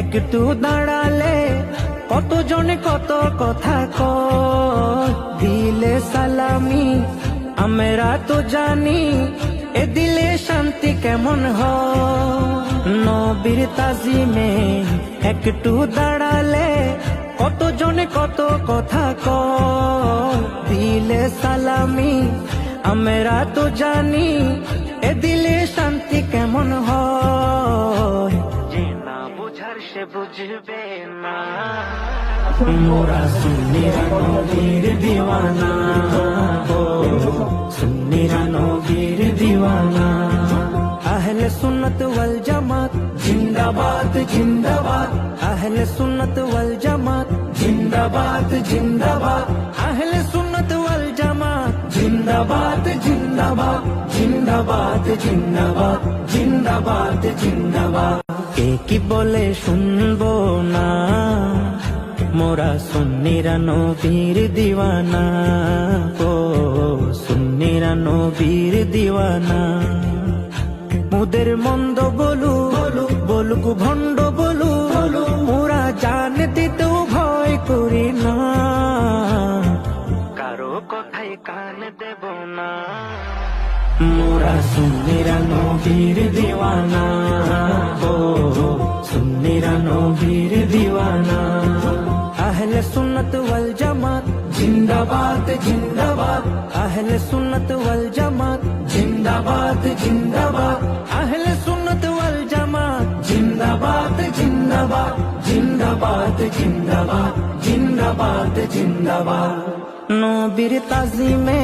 একটু দাঁড়ালে কতজনে কত কথা কয়, দিলে সালামি আমরা তো জানি এ দিলে শান্তি কেমন হয়। নবীর তাজিমে একটু দাঁড়ালে কতজনে কত কথা কয়, দিলে সালামি আমরা তো জানি এ দিলে শান্তি কেমন হয়। যে না বুঝার সে বুঝবে না, মোরা সুন্নিরা নবীর দিওয়ানা, সুন্নিরা নবীর দিওয়ানা। আহলে সুন্নত ওয়াল জামাত জিন্দাবাদ জিন্দাবাদ, আহলে সুন্নত ওয়াল জামাত জিন্দাবাদ জিন্দাবাদ, আহলে সুন্নত ওয়াল জামাত জিন্দাবাদ জিন্দাবাদ, জিন্দাবাদ জিন্দাবাদ, জিন্দাবাদ জিন্দাবাদ। কে কি বলে শুনবো না, মোরা সুন্নিরা নবীর দিওয়ানা, ও সুন্নিরা নবীর দিওয়ানা। মুদের মন্দ বলু বলুক ভণ্ড বলু, মোরা জানতে তো ভয় করি না, কারো কথাই কান দেব না। মোরা সুন্নিরা নবীর দিওয়ানা, ও সুন্নিরা নবীর দিওয়ানা। আহলে সুন্নত ওয়াল জামাত জিন্দাবাদ জিন্দাবাদ, আহলে সুন্নত ওয়াল জামাত জিন্দাবাদ জিন্দাবাদ, আহলে সুন্নত ওয়াল জামাত জিন্দাবাদ জিন্দাবাদ, জিন্দাবাদ জিন্দাবাদ, জিন্দাবাদ জিন্দাবাদ। নবীর তাজিমে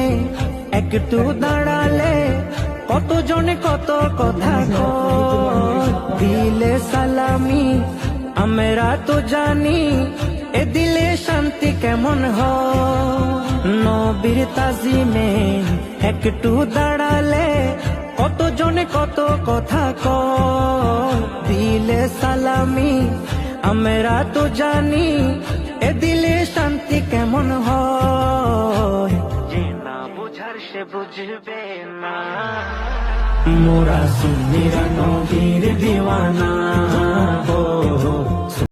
একটু দাঁড়ালে কতজনে কত কথা কয়, দিলে সালামি আমরা তো জানি এ দিলে শান্তি কেমন হয়। নবীর তাজিমে একটু দাঁড়ালে কতজনে কত কথা কয়, দিলে সালামি আমরা তো জানি এ দিলে শান্তি কেমন হয়। যে না বুঝার সে বুঝবে না, মোরা সুন্নিরা নবীর দিওয়ানা, ও